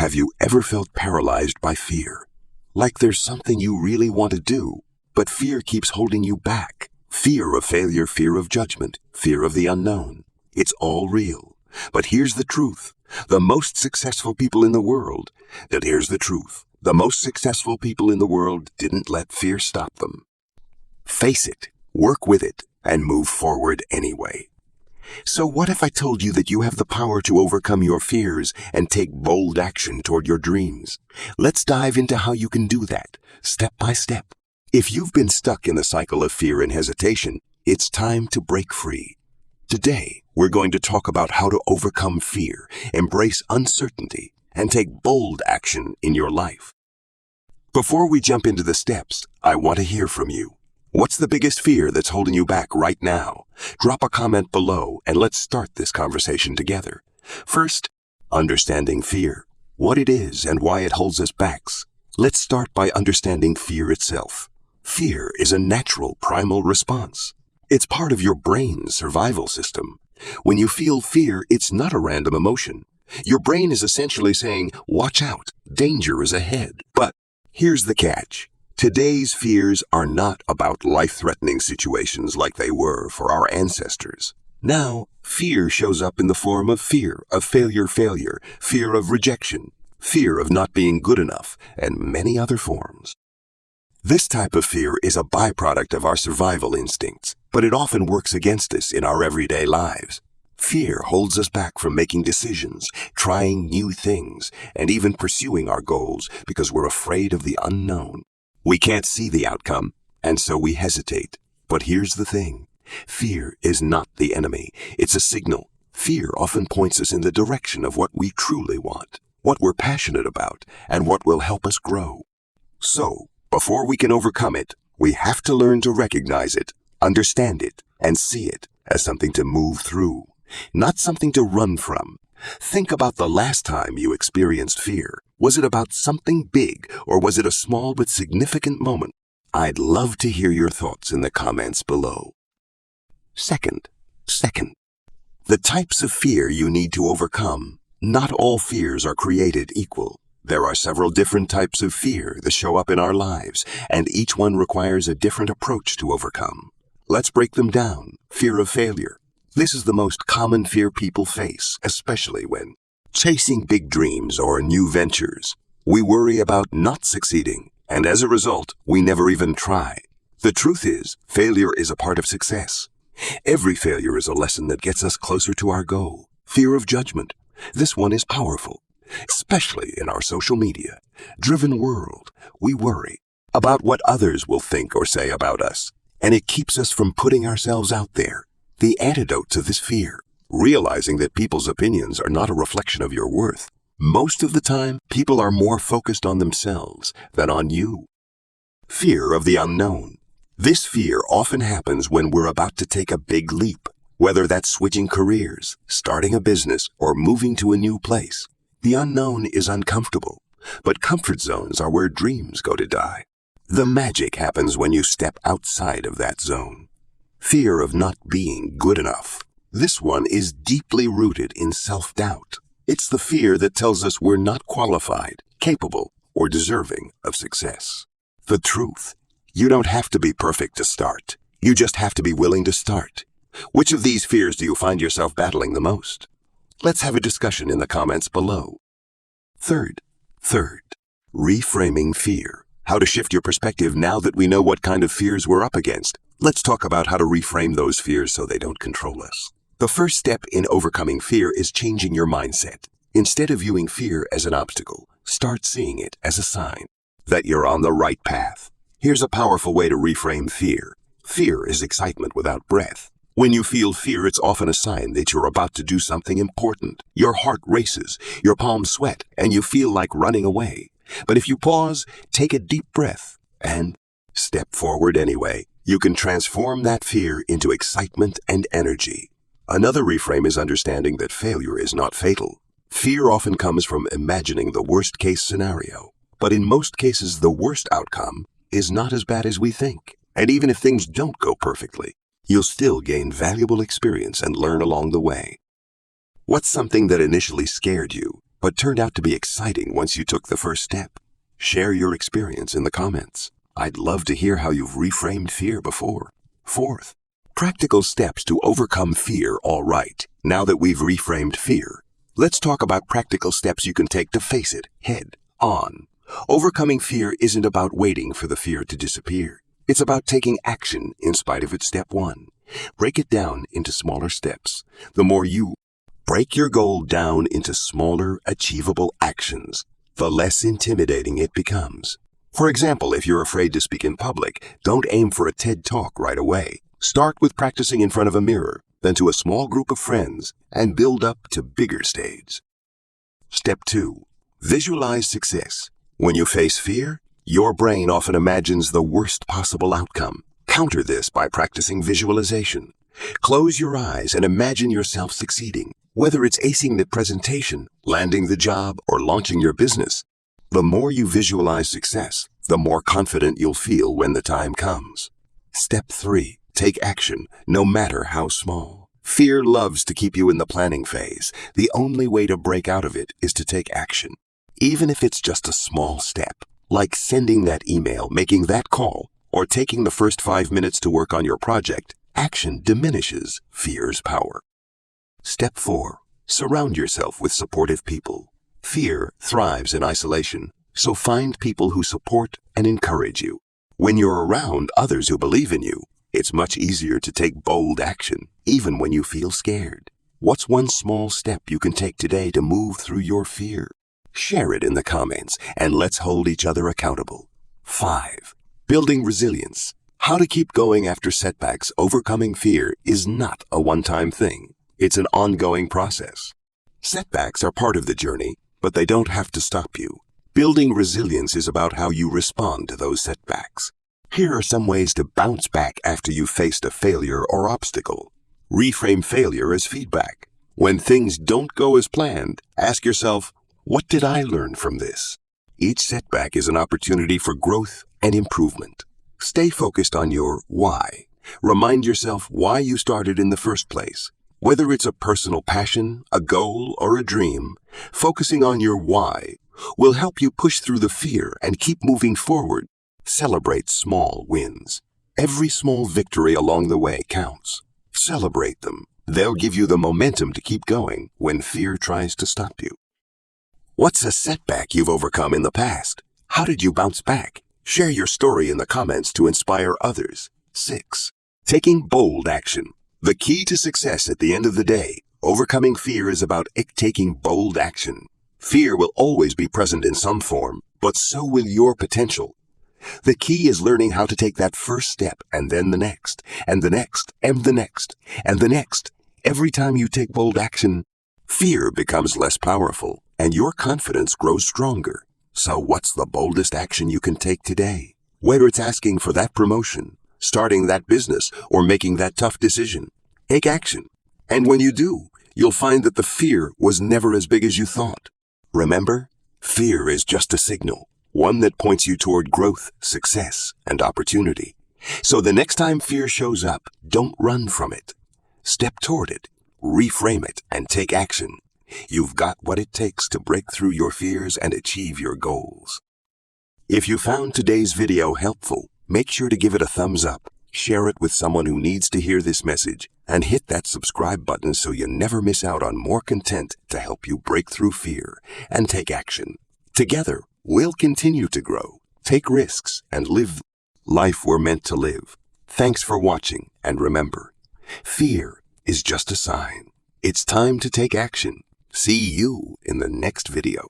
Have you ever felt paralyzed by fear? Like there's something you really want to do, but fear keeps holding you back. Fear of failure, fear of judgment, fear of the unknown. It's all real. But here's the truth. The most successful people in the world didn't let fear stop them. Face it, work with it, and move forward anyway. So what if I told you that you have the power to overcome your fears and take bold action toward your dreams? Let's dive into how you can do that, step by step. If you've been stuck in the cycle of fear and hesitation, it's time to break free. Today, we're going to talk about how to overcome fear, embrace uncertainty, and take bold action in your life. Before we jump into the steps, I want to hear from you. What's the biggest fear that's holding you back right now? Drop a comment below and let's start this conversation together. First, understanding fear, what it is and why it holds us back. Let's start by understanding fear itself. Fear is a natural primal response. It's part of your brain's survival system. When you feel fear, it's not a random emotion. Your brain is essentially saying, watch out, danger is ahead. But here's the catch. Today's fears are not about life-threatening situations like they were for our ancestors. Now, fear shows up in the form of fear of failure, fear of rejection, fear of not being good enough, and many other forms. This type of fear is a byproduct of our survival instincts, but it often works against us in our everyday lives. Fear holds us back from making decisions, trying new things, and even pursuing our goals because we're afraid of the unknown. We can't see the outcome, and so we hesitate. But here's the thing. Fear is not the enemy. It's a signal. Fear often points us in the direction of what we truly want, what we're passionate about, and what will help us grow. So, before we can overcome it, we have to learn to recognize it, understand it, and see it as something to move through, not something to run from. Think about the last time you experienced fear. Was it about something big, or was it a small but significant moment? I'd love to hear your thoughts in the comments below. Second, the types of fear you need to overcome. Not all fears are created equal. There are several different types of fear that show up in our lives, and each one requires a different approach to overcome. Let's break them down. Fear of failure. This is the most common fear people face, especially when chasing big dreams or new ventures. We worry about not succeeding, and as a result, we never even try. The truth is, failure is a part of success. Every failure is a lesson that gets us closer to our goal. Fear of judgment. This one is powerful, especially in our social media-driven world. We worry about what others will think or say about us, and it keeps us from putting ourselves out there. The antidote to this fear, realizing that people's opinions are not a reflection of your worth. Most of the time, people are more focused on themselves than on you. Fear of the unknown. This fear often happens when we're about to take a big leap, whether that's switching careers, starting a business, or moving to a new place. The unknown is uncomfortable, but comfort zones are where dreams go to die. The magic happens when you step outside of that zone. Fear of not being good enough. This one is deeply rooted in self-doubt. It's the fear that tells us we're not qualified, capable, or deserving of success. The truth, you don't have to be perfect to start. You just have to be willing to start. Which of these fears do you find yourself battling the most? Let's have a discussion in the comments below. Third, reframing fear. How to shift your perspective now that we know what kind of fears we're up against. Let's talk about how to reframe those fears so they don't control us. The first step in overcoming fear is changing your mindset. Instead of viewing fear as an obstacle, start seeing it as a sign that you're on the right path. Here's a powerful way to reframe fear. Fear is excitement without breath. When you feel fear, it's often a sign that you're about to do something important. Your heart races, your palms sweat, and you feel like running away. But if you pause, take a deep breath, and step forward anyway, you can transform that fear into excitement and energy. Another reframe is understanding that failure is not fatal. Fear often comes from imagining the worst-case scenario. But in most cases, the worst outcome is not as bad as we think. And even if things don't go perfectly, you'll still gain valuable experience and learn along the way. What's something that initially scared you? but turned out to be exciting once you took the first step? Share your experience in the comments. I'd love to hear how you've reframed fear before. Fourth, practical steps to overcome fear. All right, now that we've reframed fear, let's talk about practical steps you can take to face it head on. Overcoming fear isn't about waiting for the fear to disappear. It's about taking action in spite of it. Step 1. Break it down into smaller steps. The more you break your goal down into smaller, achievable actions, the less intimidating it becomes. For example, if you're afraid to speak in public, don't aim for a TED Talk right away. Start with practicing in front of a mirror, then to a small group of friends, and build up to bigger stage. Step 2. Visualize success. When you face fear, your brain often imagines the worst possible outcome. Counter this by practicing visualization. Close your eyes and imagine yourself succeeding. Whether it's acing the presentation, landing the job, or launching your business, the more you visualize success, the more confident you'll feel when the time comes. Step 3. Take action, no matter how small. Fear loves to keep you in the planning phase. The only way to break out of it is to take action. Even if it's just a small step, like sending that email, making that call, or taking the first 5 minutes to work on your project, action diminishes fear's power. Step 4. Surround yourself with supportive people. Fear thrives in isolation, so find people who support and encourage you. When you're around others who believe in you, it's much easier to take bold action, even when you feel scared. What's one small step you can take today to move through your fear? Share it in the comments, and let's hold each other accountable. 5. Building resilience. How to keep going after setbacks. Overcoming fear is not a one-time thing. It's an ongoing process. Setbacks are part of the journey, but they don't have to stop you. Building resilience is about how you respond to those setbacks. Here are some ways to bounce back after you've faced a failure or obstacle. Reframe failure as feedback. When things don't go as planned, ask yourself, what did I learn from this? Each setback is an opportunity for growth and improvement. Stay focused on your why. Remind yourself why you started in the first place. Whether it's a personal passion, a goal, or a dream, focusing on your why will help you push through the fear and keep moving forward. Celebrate small wins. Every small victory along the way counts. Celebrate them. They'll give you the momentum to keep going when fear tries to stop you. What's a setback you've overcome in the past? How did you bounce back? Share your story in the comments to inspire others. 6. Taking bold action. The key to success at the end of the day, overcoming fear, is about taking bold action. Fear will always be present in some form, but so will your potential. The key is learning how to take that first step, and then the next, and the next, and the next, and the next. Every time you take bold action, fear becomes less powerful, and your confidence grows stronger. So what's the boldest action you can take today? Whether it's asking for that promotion, starting that business, or making that tough decision, take action. And when you do, you'll find that the fear was never as big as you thought. Remember, fear is just a signal, one that points you toward growth, success, and opportunity. So the next time fear shows up, don't run from it. Step toward it, reframe it, and take action. You've got what it takes to break through your fears and achieve your goals. If you found today's video helpful, make sure to give it a thumbs up, share it with someone who needs to hear this message, and hit that subscribe button so you never miss out on more content to help you break through fear and take action. Together, we'll continue to grow, take risks, and live life we're meant to live. Thanks for watching, and remember, fear is just a sign. It's time to take action. See you in the next video.